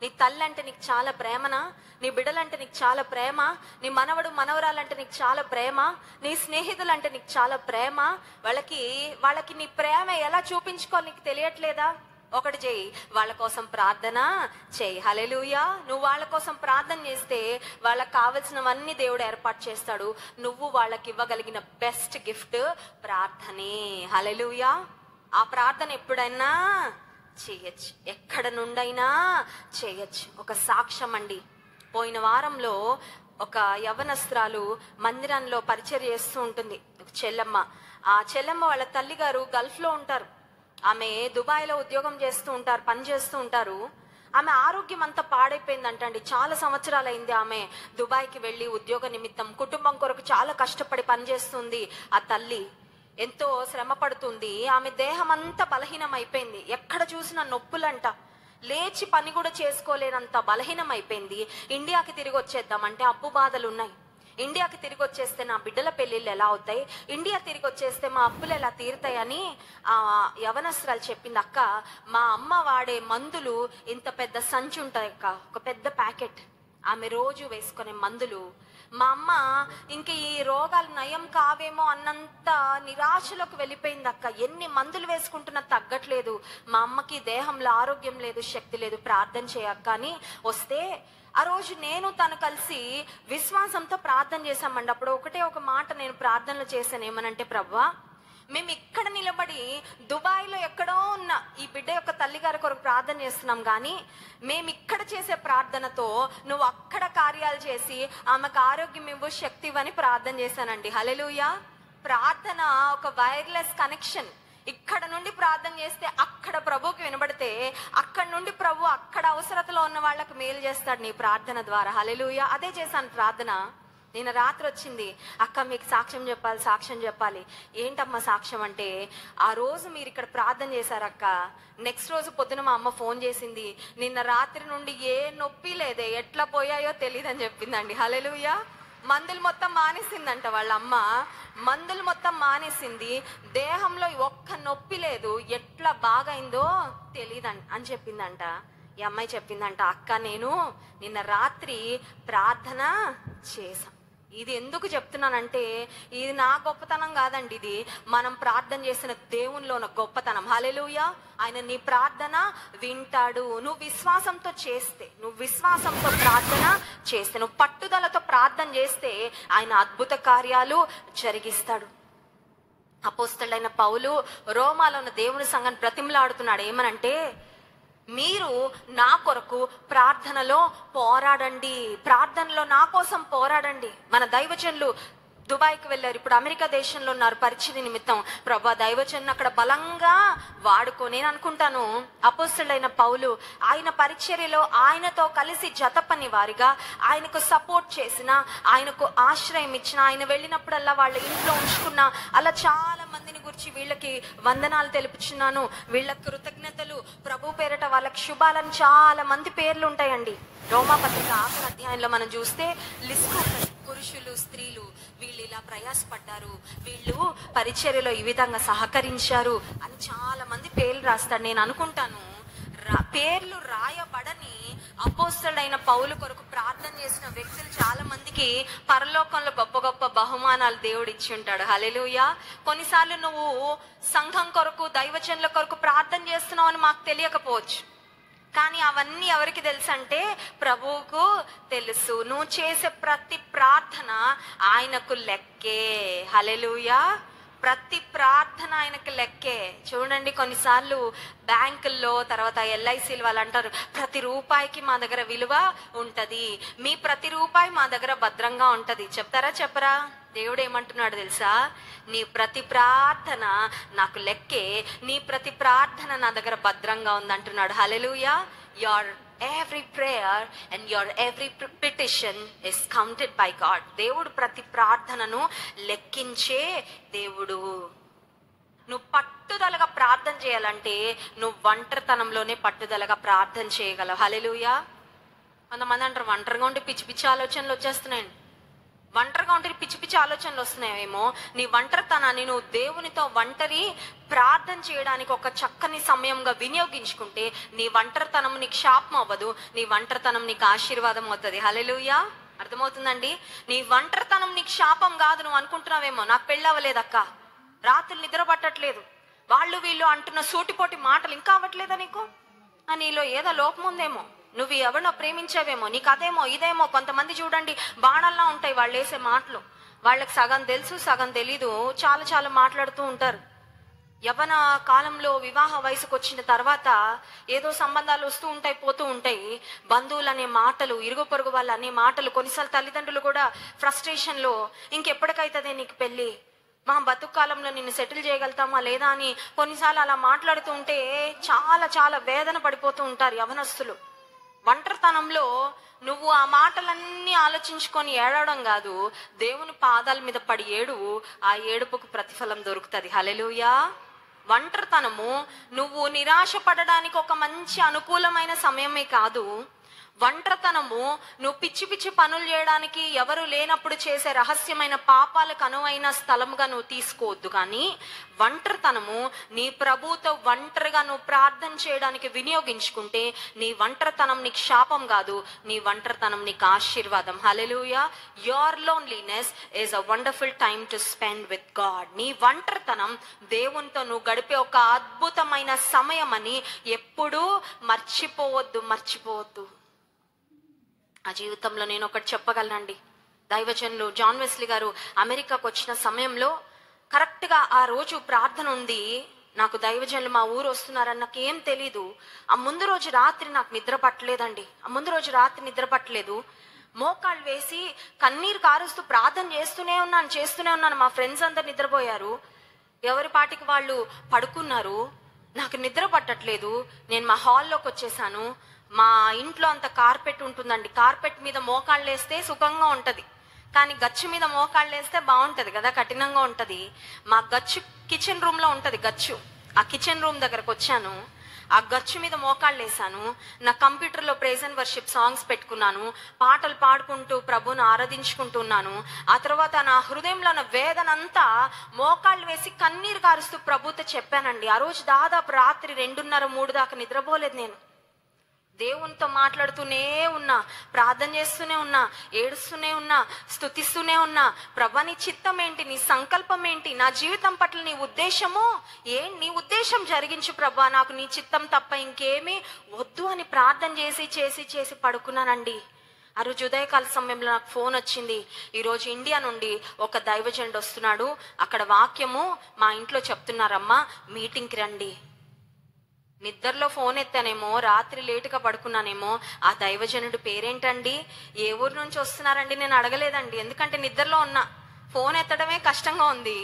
నీ తల్లి అంటే నీకు చాలా ప్రేమనా? నీ బిడ్డలంటే నీకు చాలా ప్రేమ? నీ మనవడు మనవరాలంటే నీకు చాలా ప్రేమ? నీ స్నేహితులంటే నీకు చాలా ప్రేమ? వాళ్ళకి నీ ప్రేమ ఎలా చూపించుకోవాలి నీకు తెలియట్లేదా? ఒకటి చేయి, వాళ్ళ కోసం ప్రార్థన చేయి. హల్లెలూయా. నువ్వు వాళ్ళ కోసం ప్రార్థన చేస్తే వాళ్ళకి కావలసినవన్నీ దేవుడు ఏర్పాటు చేస్తాడు. నువ్వు వాళ్ళకి ఇవ్వగలిగిన బెస్ట్ గిఫ్ట్ ప్రార్థనే. హల్లెలూయా. ఆ ప్రార్థన ఎప్పుడైనా చేయొచ్చు, ఎక్కడ నుండైనా చేయొచ్చు. ఒక సాక్ష్యం అండి, పోయిన వారంలో ఒక యవనస్త్రాలు మందిరంలో పరిచర్య చేస్తూ ఉంటుంది, ఒక చెల్లెమ్మ. ఆ చెల్లెమ్మ వాళ్ళ తల్లిగారు గల్ఫ్ లో ఉంటారు, ఆమె దుబాయ్లో ఉద్యోగం చేస్తూ ఉంటారు, పని చేస్తూ ఉంటారు. ఆమె ఆరోగ్యం అంతా పాడైపోయిందంటండి. చాలా సంవత్సరాలైంది ఆమె దుబాయ్కి వెళ్ళి ఉద్యోగ నిమిత్తం. కుటుంబం కొరకు చాలా కష్టపడి పనిచేస్తుంది ఆ తల్లి, ఎంతో శ్రమ పడుతుంది. ఆమె దేహం అంతా బలహీనం అయిపోయింది, ఎక్కడ చూసినా నొప్పులంట, లేచి పని కూడా చేసుకోలేనంత బలహీనం అయిపోయింది. ఇండియాకి తిరిగి వచ్చేద్దామంటే అప్పు బాధలు ఉన్నాయి. ఇండియాకి తిరిగి వచ్చేస్తే నా బిడ్డల పెళ్ళిళ్ళు ఎలా అవుతాయి, ఇండియా తిరిగి వచ్చేస్తే మా అప్పులు ఎలా తీరుతాయని ఆ యవనస్త్రాలు చెప్పింది. అక్క, మా అమ్మ వాడే మందులు ఇంత పెద్ద సంచి ఉంటాయి అక్క, ఒక పెద్ద ప్యాకెట్, ఆమె రోజు వేసుకునే మందులు. మా అమ్మ ఇంక ఈ రోగాలు నయం కావేమో అన్నంత నిరాశలోకి వెళ్ళిపోయింది అక్క. ఎన్ని మందులు వేసుకుంటున్నా తగ్గట్లేదు. మా అమ్మకి దేహంలో ఆరోగ్యం లేదు, శక్తి లేదు, ప్రార్థన చేయక్క అని వస్తే ఆ రోజు నేను తను కలిసి విశ్వాసంతో ప్రార్థన చేశామండి. అప్పుడు ఒకటే ఒక మాట నేను ప్రార్థనలు చేశాను, ఏమనంటే, ప్రభువా, మేము ఇక్కడ నిలబడి దుబాయ్లో ఎక్కడో ఉన్న ఈ బిడ్డ యొక్క తల్లిగారి కొరకు ప్రార్థన చేస్తున్నాం, కానీ మేము ఇక్కడ చేసే ప్రార్థనతో నువ్వు అక్కడ కార్యాలు చేసి ఆమెకు ఆరోగ్యం ఇవ్వు, శక్తి ఇవ్వని ప్రార్థన చేశానండి. హల్లెలూయా. ప్రార్థన ఒక వైర్లెస్ కనెక్షన్. ఇక్కడ నుండి ప్రార్థన చేస్తే అక్కడ ప్రభుకి వినబడితే అక్కడ నుండి ప్రభు అక్కడ అవసరతలో ఉన్న వాళ్ళకి మేలు చేస్తాడు నీ ప్రార్థన ద్వారా. హల్లెలూయా. అదే చేశాను ప్రార్థన. నిన్న రాత్రి వచ్చింది, అక్క మీకు సాక్ష్యం చెప్పాలి, సాక్ష్యం చెప్పాలి. ఏంటమ్మా సాక్ష్యం అంటే, ఆ రోజు మీరు ఇక్కడ ప్రార్థన చేశారక్క, నెక్స్ట్ రోజు పొద్దున మా అమ్మ ఫోన్ చేసింది, నిన్న రాత్రి నుండి ఏ నొప్పి లేదే, ఎట్లా పోయాయో తెలియదని చెప్పిందండి. హల్లెలూయా. మందులు మొత్తం మానేసిందంట వాళ్ళ అమ్మ, మందులు మొత్తం మానేసింది, దేహంలో ఒక్క నొప్పి లేదు, ఎట్లా బాగైందో తెలియదని అని చెప్పిందంట. ఈ అమ్మాయి చెప్పిందంట, అక్క నేను నిన్న రాత్రి ప్రార్థన చేశాం. ఇది ఎందుకు చెప్తున్నానంటే, ఇది నా గొప్పతనం కాదండి, ఇది మనం ప్రార్థన చేసిన దేవునిలో ఉన్న గొప్పతనం. హల్లెలూయా. ఆయన నీ ప్రార్థన వింటాడు. నువ్వు విశ్వాసంతో చేస్తే, నువ్వు విశ్వాసంతో ప్రార్థన చేస్తే, నువ్వు పట్టుదలతో ప్రార్థన చేస్తే ఆయన అద్భుత కార్యాలు జరిగిస్తాడు. అపోస్తలుడైన పౌలు రోమాలో ఉన్న దేవుని సంఘాన్ని బ్రతిమలాడుతున్నాడు, ఏమనంటే, మీరు నా కొరకు ప్రార్థనలో పోరాడండి, ప్రార్థనలో నా కోసం పోరాడండి. మన దైవజనులు దుబాయ్కి వెళ్ళారు, ఇప్పుడు అమెరికా దేశంలో ఉన్నారు పరిచర్య నిమిత్తం. ప్రభా, దైవజన్ అక్కడ బలంగా వాడుకో. నేను అనుకుంటాను, అపోస్తలుడైన పౌలు ఆయన పరిచర్యలో ఆయనతో కలిసి జత పని వారిగా ఆయనకు సపోర్ట్ చేసిన, ఆయనకు ఆశ్రయం ఇచ్చిన, ఆయన వెళ్ళినప్పుడల్లా వాళ్ళ ఇంట్లో ఉంచుకున్న అలా చాలా మందిని గురించి వీళ్ళకి వందనాలు తెలుపుచున్నాను, వీళ్ళ కృతజ్ఞతలు, ప్రభు పేరట వాళ్ళకి శుభాలని చాలా మంది పేర్లు ఉంటాయండి. రోమాపత్రిక ఆఖరి అధ్యాయంలో మనం చూస్తే లిస్టు, పురుషులు, స్త్రీలు, వీళ్ళు ఇలా ప్రయాసపడ్డారు, వీళ్ళు పరిచర్యలో ఈ విధంగా సహకరించారు అని చాలా మంది పేర్లు రాస్తాడు. నేను అనుకుంటాను, పేర్లు రాయబడని అపోస్తలుడైన పౌలు కొరకు ప్రార్థన చేసిన వ్యక్తులు చాలా మందికి పరలోకంలో గొప్ప గొప్ప బహుమానాలు దేవుడు ఇచ్చి ఉంటాడు. హల్లెలూయా. కొన్నిసార్లు నువ్వు సంఘం కొరకు, దైవజనుల కొరకు ప్రార్థన చేస్తున్నావు అని మాకు తెలియకపోవచ్చు, కానీ అవన్నీ ఎవరికి తెలుసు అంటే ప్రభువుకు తెలుసు. నువ్వు చేసే ప్రతి ప్రార్థన ఆయనకు లెక్కే. హల్లెలూయా. ప్రతి ప్రార్థన ఆయనకు లెక్కే. చూడండి, కొన్నిసార్లు బ్యాంకుల్లో, తర్వాత ఎల్ఐసీలు వాళ్ళు అంటారు, ప్రతి రూపాయికి మా దగ్గర విలువ ఉంటది, మీ ప్రతి రూపాయి మా దగ్గర భద్రంగా ఉంటది. చెప్తారా చెప్పరా? దేవుడు ఏమంటున్నాడు తెలుసా? నీ ప్రతి ప్రార్థన నాకు లెక్కే, నీ ప్రతి ప్రార్థన నా దగ్గర భద్రంగా ఉంది అంటున్నాడు. హల్లెలూయా. your every prayer and your every petition is counted by God. దేవుడు ప్రతి ప్రార్థనను లెక్కించే దేవుడు. నువ్వు పట్టుదలగా ప్రార్థన చేయాలంటే నువ్వు ఒంటరితనంలోనే పట్టుదలగా ప్రార్థన చేయగలవు. హల్లెలూయా. కొంతమంది అంటారు, ఒంటరిగా ఉంటే పిచ్చి పిచ్చి ఆలోచనలు వచ్చేస్తున్నాయండి. ఒంటరిగా ఉంటే పిచ్చి పిచ్చి ఆలోచనలు వస్తున్నాయేమో. నీ ఒంటరితనాన్ని నువ్వు దేవునితో ఒంటరి ప్రార్థన చేయడానికి ఒక చక్కని సమయంగా వినియోగించుకుంటే నీ ఒంటరితనం నీకు శాపం అవ్వదు, నీ ఒంటరితనం నీకు ఆశీర్వాదం అవుతుంది. హల్లెలూయా. అర్థమవుతుందండి? నీ ఒంటరితనం నీకు శాపం కాదు. నువ్వు అనుకుంటున్నావేమో, నాకు పెళ్ళి అవ్వలేదక్క, రాత్రులు నిద్ర పట్టట్లేదు, వాళ్ళు వీళ్ళు అంటున్న సూటిపోటి మాటలు ఇంకా అవ్వట్లేదా నీకు? నీలో ఏదో లోపం ఉందేమో, నువ్వు ఎవరినో ప్రేమించావేమో, నీకు అదేమో ఇదేమో. కొంతమంది చూడండి బాణల్లా ఉంటాయి వాళ్ళు వేసే మాటలు. వాళ్ళకి సగం తెలుసు సగం తెలీదు, చాలా చాలా మాట్లాడుతూ ఉంటారు. యవ్వన కాలంలో వివాహ వయసుకు వచ్చిన తర్వాత ఏదో సంబంధాలు వస్తూ ఉంటాయి పోతూ ఉంటాయి. బంధువులు అనే మాటలు, ఇరుగు పొరుగు వాళ్ళు అనే మాటలు, కొన్నిసార్లు తల్లిదండ్రులు కూడా ఫ్రస్ట్రేషన్లో ఇంకెప్పటికైతే నీకు పెళ్ళి, మా బతుకు కాలంలో నిన్ను సెటిల్ చేయగలుగుతామా లేదా అని కొన్నిసార్లు అలా మాట్లాడుతూ ఉంటే చాలా చాలా వేదన పడిపోతూ ఉంటారు యవనస్తులు. ఒంటరితనంలో నువ్వు ఆ మాటలన్నీ ఆలోచించుకొని ఏడవడం కాదు, దేవుని పాదాల మీద పడి ఏడువు, ఆ ఏడుపుకు ప్రతిఫలం దొరుకుతుంది. హల్లెలూయా. ఒంటరితనము నువ్వు నిరాశ పడడానికి ఒక మంచి అనుకూలమైన సమయమే కాదు. ఒంటరితనము నువ్వు పిచ్చి పిచ్చి పనులు చేయడానికి, ఎవరు లేనప్పుడు చేసే రహస్యమైన పాపాలకు అనువైన స్థలముగా నువ్వు తీసుకోవద్దు. కానీ ఒంటరితనము నీ ప్రభువుతో ఒంటరిగా నువ్వు ప్రార్థన చేయడానికి వినియోగించుకుంటే నీ ఒంటరితనం నీకు శాపం కాదు, నీ ఒంటరితనం నీకు ఆశీర్వాదం. Hallelujah. Your loneliness is a wonderful time to spend with God. నీ ఒంటరితనం దేవునితో నువ్వు గడిపే ఒక అద్భుతమైన సమయం అని ఎప్పుడూ మర్చిపోవద్దు. ఆ జీవితంలో నేను ఒకటి చెప్పగలనండి. దైవజనులు జాన్ వెస్లీ గారు అమెరికాకు వచ్చిన సమయంలో కరెక్ట్గా ఆ రోజు ప్రార్థన ఉంది. నాకు దైవజనులు మా ఊరు వస్తున్నారని నాకేం తెలీదు. ఆ ముందు రోజు రాత్రి నాకు నిద్ర పట్టలేదు. మోకాళ్ళు వేసి కన్నీరు కారుస్తూ ప్రార్థన చేస్తూనే ఉన్నాను. మా ఫ్రెండ్స్ అందరు నిద్రపోయారు, ఎవరి పాటికి వాళ్ళు పడుకున్నారు. నాకు నిద్ర పట్టట్లేదు. నేను మా హాల్లోకి వచ్చేసాను. మా ఇంట్లో అంత కార్పెట్ ఉంటుందండి. కార్పెట్ మీద మోకాళ్ళు వేస్తే సుఖంగా ఉంటది, కానీ గచ్చు మీద మోకాళ్ళు వేస్తే బాగుంటది కదా, కఠినంగా ఉంటది. మా గచ్చు కిచెన్ రూమ్ లో ఉంటది. ఆ కిచెన్ రూమ్ దగ్గరకు వచ్చాను. ఆ గచ్చు మీద మోకాళ్ళు వేసాను. నా కంప్యూటర్లో ప్రైజ్ అండ్ వర్షిప్ సాంగ్స్ పెట్టుకున్నాను. పాటలు పాడుకుంటూ ప్రభువును ఆరాధించుకుంటున్నాను. ఆ తర్వాత నా హృదయంలో ఉన్న వేదనంతా మోకాళ్ళు వేసి కన్నీరు కారుస్తూ ప్రభుతో చెప్పానండి. ఆ రోజు దాదాపు రాత్రి 2:30-3 దాకా నిద్రపోలేదు. నేను దేవునితో మాట్లాడుతూనే ఉన్నా, ప్రార్థన చేస్తూనే ఉన్నా, ఏడుస్తూనే ఉన్నా, స్తుతిస్తూనే ఉన్నా. ప్రభా నీ చిత్తం ఏంటి, నీ సంకల్పం ఏంటి, నా జీవితం పట్ల నీ ఉద్దేశము నీ ఉద్దేశం జరిగించు ప్రభా, నాకు నీ చిత్తం తప్ప ఇంకేమీ వద్దు అని ప్రార్థన చేసి పడుకున్నానండి. ఆ రోజు ఉదయకాల సమయంలో నాకు ఫోన్ వచ్చింది. ఈరోజు ఇండియా నుండి ఒక దైవజనుడు వస్తున్నాడు, అక్కడ వాక్యము మా ఇంట్లో చెప్తున్నారమ్మా, మీటింగ్కి రండి. నిద్రలో ఫోన్ ఎత్తానేమో, రాత్రి లేటుగా పడుకున్నానేమో. ఆ దైవజనుడు పేరేంటండి, ఏ ఊరు నుంచి వస్తున్నారండి నేను అడగలేదండి, ఎందుకంటే నిద్రలో ఉన్నా. ఫోన్ ఎత్తడమే కష్టంగా ఉంది.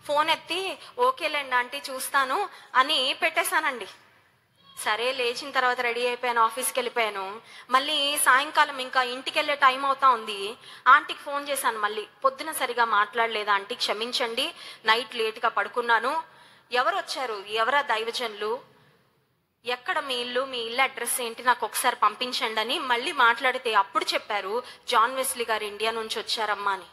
ఫోన్ ఎత్తి ఓకేలేండి ఆంటీ చూస్తాను అని పెట్టేశానండి. సరే లేచిన తర్వాత రెడీ అయిపోయాను, ఆఫీస్కి వెళ్ళిపోయాను. మళ్ళీ సాయంకాలం ఇంకా ఇంటికి వెళ్ళే టైం అవుతా ఉంది. ఆంటీకి ఫోన్ చేశాను. మళ్ళీ పొద్దున సరిగా మాట్లాడలేదు ఆంటీ, క్షమించండి, నైట్ లేట్గా పడుకున్నాను. ఎవరు వచ్చారు, ఎవరా దైవజనులు, ఎక్కడ మీ ఇల్లు అడ్రస్ ఏంటి, నాకు ఒకసారి పంపించండి అని మళ్ళీ మాట్లాడితే అప్పుడు చెప్పారు, జాన్ వెస్లీ గారు ఇండియా నుంచి వచ్చారమ్మా అని.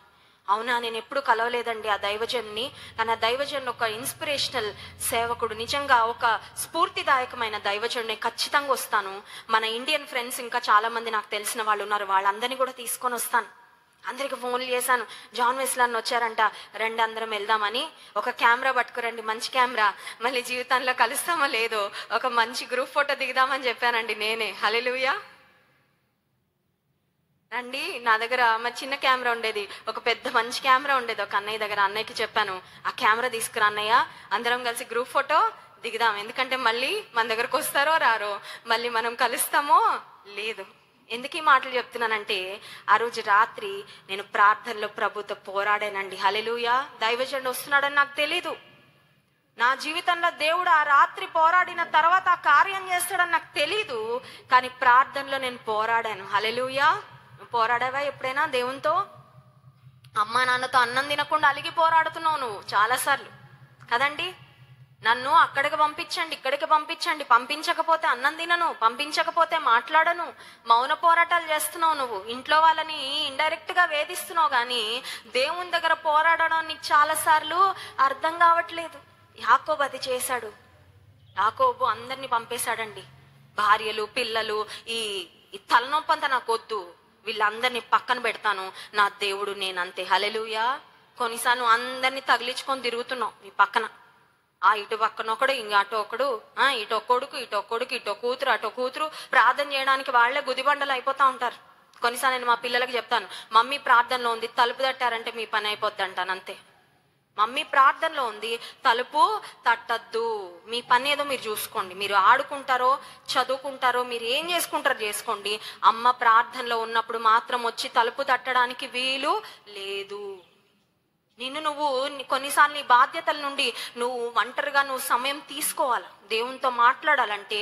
అవునా, నేను ఎప్పుడు కలవలేదండి ఆ దైవజన్ని. కానీ ఆ దైవజన్ ఒక ఇన్స్పిరేషనల్ సేవకుడు, నిజంగా ఒక స్ఫూర్తిదాయకమైన దైవజన్ని, ఖచ్చితంగా వస్తాను. మన ఇండియన్ ఫ్రెండ్స్ ఇంకా చాలా మంది నాకు తెలిసిన వాళ్ళు ఉన్నారు, వాళ్ళందరినీ కూడా తీసుకొని వస్తాను. అందరికి ఫోన్లు చేశాను, జాన్ వెస్లీ అన్న వచ్చారంట, రండి అందరం వెళ్దామని. ఒక కెమెరా పట్టుకురండి, మంచి కెమెరా, మళ్ళీ జీవితంలో కలుస్తామో లేదో ఒక మంచి గ్రూప్ ఫోటో దిగుదామని చెప్పానండి నేనే. హల్లెలూయా. రండి, నా దగ్గర మా చిన్న కెమెరా ఉండేది, ఒక పెద్ద మంచి కెమెరా ఉండేది ఒక అన్నయ్య దగ్గర. అన్నయ్యకి చెప్పాను, ఆ కెమెరా తీసుకురా అన్నయ్య, అందరం కలిసి గ్రూప్ ఫోటో దిగుదాం. ఎందుకంటే మళ్ళీ మన దగ్గరకు వస్తారో రారో, మళ్ళీ మనం కలుస్తామో లేదు. ఎందుకు ఈ మాటలు చెప్తున్నానంటే, ఆ రోజు రాత్రి నేను ప్రార్థనలో ప్రభుతో పోరాడానండి. హల్లెలూయా. దైవజనుడు వస్తున్నాడని నాకు తెలీదు. నా జీవితంలో దేవుడు ఆ రాత్రి పోరాడిన తర్వాత ఆ కార్యం చేస్తాడని నాకు తెలీదు, కానీ ప్రార్థనలో నేను పోరాడాను. హల్లెలూయా. పోరాడావా ఎప్పుడైనా దేవునితో? అమ్మా నాన్నతో అన్నం తినకుండా అలిగి పోరాడుతున్నావు నువ్వు చాలాసార్లు కదండి. నన్ను అక్కడికి పంపించండి, ఇక్కడికి పంపించండి, పంపించకపోతే అన్నం తినను, పంపించకపోతే మాట్లాడను, మౌన పోరాటాలు చేస్తున్నావు నువ్వు. ఇంట్లో వాళ్ళని ఇండైరెక్ట్ గా వేధిస్తున్నావు, కానీ దేవుని దగ్గర పోరాడడం నీకు చాలా సార్లు అర్థం కావట్లేదు. యాకోబు అది చేశాడు. యాకోబు అందరినీ పంపేశాడండి, భార్యలు, పిల్లలు. ఈ తలనొప్పి అంతా నాకు వద్దు, వీళ్ళందరినీ పక్కన పెడతాను, నా దేవుడు నేనంతే. హల్లెలూయా. కొన్నిసార్లు అందరినీ తగిలించుకొని తిరుగుతున్నావు నీ పక్కన. ఆ ఇటు పక్కన ఒకడు, ఇంకా అటు ఒకడు, ఇటో కొడుకు, ఇటో కొడుకు, ఇటో కూతురు, అటో కూతురు, ప్రార్థన చేయడానికి వాళ్లే గుదిబండలు అయిపోతా ఉంటారు. కొన్నిసార్లు నేను మా పిల్లలకి చెప్తాను, మమ్మీ ప్రార్థనలో ఉంది, తలుపు తట్టారంటే మీ పని అయిపోద్ది అంటాను అంతే. మమ్మీ ప్రార్థనలో ఉంది, తలుపు తట్టద్దు, మీ పని ఏదో మీరు చూసుకోండి, మీరు ఆడుకుంటారో చదువుకుంటారో మీరు ఏం చేసుకుంటారో చేసుకోండి, అమ్మ ప్రార్థనలో ఉన్నప్పుడు మాత్రం వచ్చి తలుపు తట్టడానికి వీలు లేదు. నువ్వు కొన్నిసార్లు నీ బాధ్యతల నుండి నువ్వు ఒంటరిగా నువ్వు సమయం తీసుకోవాలి. దేవునితో మాట్లాడాలంటే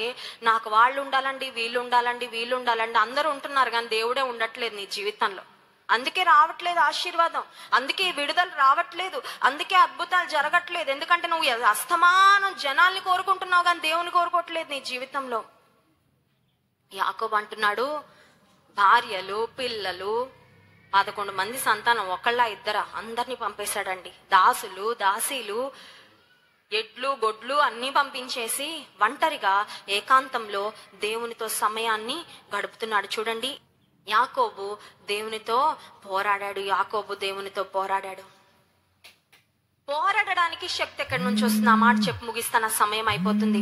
నాకు వాళ్ళు ఉండాలండి, వీళ్ళు ఉండాలండి, వీళ్ళు ఉండాలండి, అందరూ ఉంటున్నారు కానీ దేవుడే ఉండట్లేదు నీ జీవితంలో. అందుకే రావట్లేదు ఆశీర్వాదం, అందుకే విడుదల రావట్లేదు, అందుకే అద్భుతాలు జరగట్లేదు. ఎందుకంటే నువ్వు అస్తమానం జనాల్ని కోరుకుంటున్నావు కానీ దేవుని కోరుకోవట్లేదు నీ జీవితంలో. యాకోబు అంటున్నాడు, భార్యలు పిల్లలు 11 మంది సంతానం, ఒకళ్ళ ఇద్దరా, అందరినీ పంపేశాడండి. దాసులు దాసీలు ఎడ్లు గొడ్లు అన్నీ పంపించేసి ఒంటరిగా ఏకాంతంలో దేవునితో సమయాన్ని గడుపుతున్నాడు. చూడండి, యాకోబు దేవునితో పోరాడాడు. యాకోబు దేవునితో పోరాడాడు. పోరాడడానికి శక్తి ఎక్కడి నుంచి వస్తుంది? ఆ మాట చెప్పి ముగిస్తాను, సమయం అయిపోతుంది.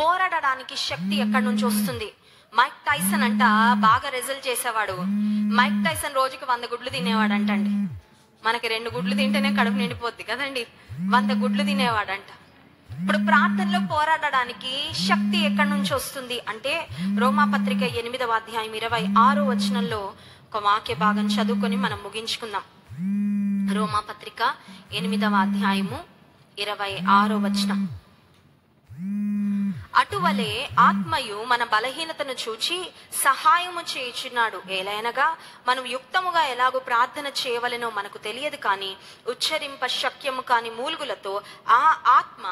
పోరాడడానికి శక్తి ఎక్కడి నుంచి వస్తుంది? మైక్ టైసన్ అంట బాగా రిజల్ట్ చేసేవాడు. మైక్ టైసన్ రోజుకి 100 గుడ్లు తినేవాడు అంటండి. మనకి 2 గుడ్లు తింటేనే కడుపు నిండిపోద్ది కదండి, 100 గుడ్లు తినేవాడంట. ఇప్పుడు ప్రార్థనలో పోరాడడానికి శక్తి ఎక్కడి నుంచి వస్తుంది అంటే రోమాపత్రిక 8వ అధ్యాయం 26వ వచనంలో ఒక వాక్య భాగం చదువుకొని మనం ముగించుకుందాం. రోమాపత్రిక 8వ అధ్యాయము 26వ వచనం. అటువలే ఆత్మయు మన బలహీనతను చూచి సహాయము చేయుచున్నాడు. ఏలైనగా మనం యుక్తముగా ఎలాగో ప్రార్థన చేయవలెనో మనకు తెలియదు, కానీ ఉచ్చరింప శక్యము కాని మూలుగులతో ఆ ఆత్మ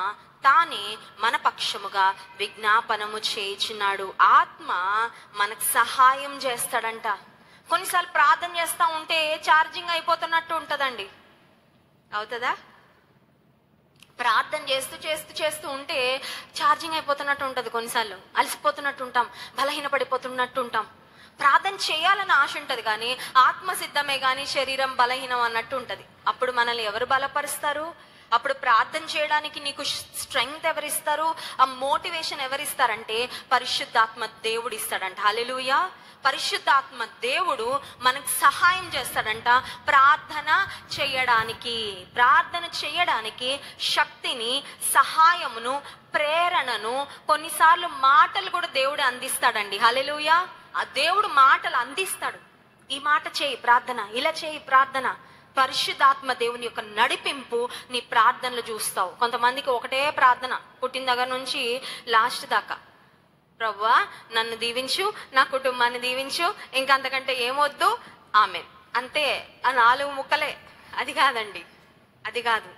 తానే మన పక్షముగా విజ్ఞాపనము చేయుచున్నాడు. ఆత్మ మనకు సహాయం చేస్తాడంట. కొన్నిసార్లు ప్రార్థన చేస్తా ఉంటే ఛార్జింగ్ అయిపోతున్నట్టు ఉంటదండి, అవుతుందా? ప్రార్థన చేస్తూ చేస్తూ చేస్తూ ఉంటే ఛార్జింగ్ అయిపోతున్నట్టు ఉంటది. కొన్నిసార్లు అలసిపోతున్నట్టు ఉంటాం, బలహీనపడిపోతున్నట్టు ఉంటాం. ప్రార్థన చేయాలని ఆశ ఉంటది కానీ ఆత్మ సిద్ధమే కానీ శరీరం బలహీనం అన్నట్టు ఉంటది. అప్పుడు మనల్ని ఎవరు బలపరుస్తారు? అప్పుడు ప్రార్థన చేయడానికి నీకు స్ట్రెంగ్త్ ఎవరిస్తారు? ఆ మోటివేషన్ ఎవరిస్తారంటే పరిశుద్ధాత్మ దేవుడు ఇస్తాడంట. హల్లెలూయా! పరిశుద్ధాత్మ దేవుడు మనకు సహాయం చేస్తాడంట ప్రార్థన చేయడానికి శక్తిని, సహాయమును, ప్రేరణను, కొన్నిసార్లు మాటలు కూడా దేవుడు అందిస్తాడండి. హల్లెలూయా! ఆ దేవుడు మాటలు అందిస్తాడు. ఈ మాట చేయి ప్రార్థన, ఇలా చేయి ప్రార్థన. పరిశుద్ధాత్మ దేవుని యొక్క నడిపింపు నీ ప్రార్థనలు చూస్తావు. కొంతమందికి ఒకటే ప్రార్థన పుట్టిన దగ్గర నుంచి లాస్ట్ దాకా, ప్రభువా నన్ను దీవించు, నా కుటుంబాన్ని దీవించు, ఇంకా అంతకంటే ఏమొద్దు, ఆమెన్, అంతే. ఆ 4 ముక్కలే. అది కాదండి, అది కాదు.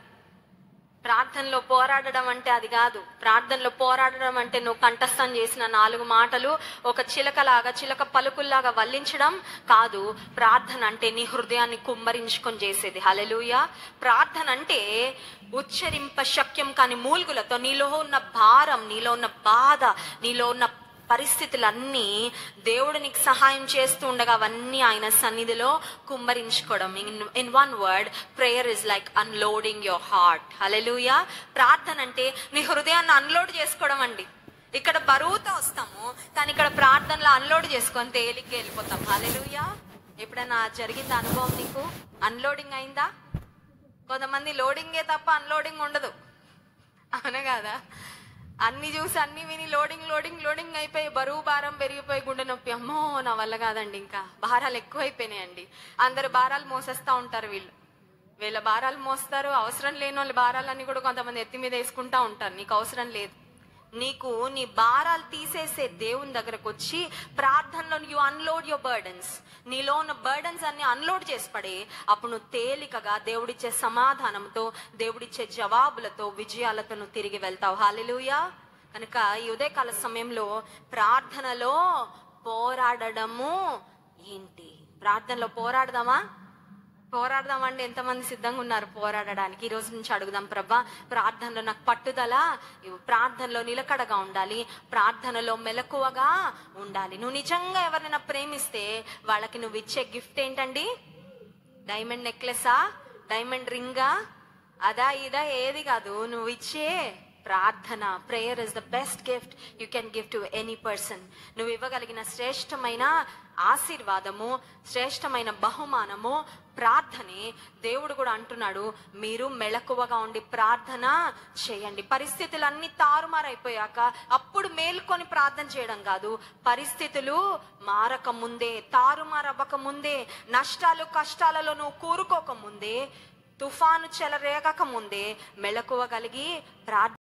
ప్రార్థనలో పోరాడడం అంటే అది కాదు. ప్రార్థనలో పోరాడడం అంటే నువ్వు కంఠస్థం చేసిన 4 మాటలు ఒక చిలక పలుకుల్లాగా వల్లించడం కాదు. ప్రార్థన అంటే నీ హృదయాన్ని కుమ్మరించుకొని చేసేది. హల్లెలూయా! ప్రార్థన అంటే ఉచ్చరింప శక్యం కాని మూలుగులతో నీలో ఉన్న భారం, నీలో ఉన్న బాధ, నీలో ఉన్న పరిస్థితులన్నీ దేవుడు నీకు సహాయం చేస్తూ ఉండగా అవన్నీ ఆయన సన్నిధిలో కుమ్మరించుకోవడం. In one word, prayer is like unloading your heart. Hallelujah! ప్రార్థన అంటే నీ హృదయాన్ని అన్లోడ్ చేసుకోవడం అండి. ఇక్కడ బరువుతో వస్తాము కానీ ఇక్కడ ప్రార్థనలో అన్లోడ్ చేసుకొని తేలిగ్గా వెళ్ళిపోతాం. హల్లెలూయా! ఎప్పుడైనా జరిగిందా అనుభవం నీకు? అన్లోడింగ్ అయిందా? కొంతమంది లోడింగే తప్ప అన్లోడింగ్ ఉండదు, అవునా కాదా? అన్ని చూసి అన్ని విని లోడింగ్ అయిపోయి బరువు భారం పెరిగిపోయి గుండె నొప్పి, అమ్మో నా వల్ల కాదండి, ఇంకా భారాలు ఎక్కువైపోయినాయండి. అందరు భారాలు మోసేస్తా ఉంటారు. వీళ్ళ భారాలు మోస్తారు. అవసరం లేని వాళ్ళ భారాలన్నీ కూడా కొంతమంది ఎత్తి మీద వేసుకుంటా ఉంటారు. నీకు అవసరం లేదు. నీకు నీ భారాలు తీసేసే దేవుని దగ్గరకు వచ్చి ప్రార్థనలో యు అన్లోడ్ యువర్ బర్డన్స్. నీలో ఉన్న బర్డన్స్ అన్ని అన్లోడ్ చేసి పడే, అప్పుడు నువ్వు తేలికగా దేవుడిచ్చే సమాధానంతో, దేవుడిచ్చే జవాబులతో, విజయాలతో నువ్వు తిరిగి వెళ్తావు. హల్లెలూయా! కనుక ఈ ఉదయకాల సమయంలో ప్రార్థనలో పోరాడము ఏంటి? ప్రార్థనలో పోరాడదామండి. ఎంతమంది సిద్ధంగా ఉన్నారు పోరాడడానికి? ఈ రోజు నుంచి అడుగుదాం, ప్రభా ప్రార్థనలో నాకు పట్టుదల, ప్రార్థనలో నిలకడగా ఉండాలి, ప్రార్థనలో మెలకువగా ఉండాలి. నువ్వు నిజంగా ఎవరైనా ప్రేమిస్తే వాళ్ళకి నువ్వు ఇచ్చే గిఫ్ట్ ఏంటండి? డైమండ్ నెక్లెసా, డైమండ్ రింగా, అదా ఇదా ఏది కాదు. నువ్వు ఇచ్చే ప్రార్థన, prayer is the best gift you can give to any person. నువ్వు ఇవ్వగలిగిన శ్రేష్టమైన ఆశీర్వాదము, శ్రేష్టమైన బహుమానము ప్రార్థనే. దేవుడు కూడా అంటున్నాడు, మీరు మెళకువగా ఉండి ప్రార్థన చేయండి. పరిస్థితులన్నీ తారుమారైపోయాక అప్పుడు మేల్కొని ప్రార్థన చేయడం కాదు, పరిస్థితులు మారక ముందే, తారుమారవ్వక ముందే, నష్టాలు కష్టాలలో నువ్వు కూరుకోక ముందే, తుఫాను చెలరేగక ముందే మెళకువ కలిగి ప్రార్థన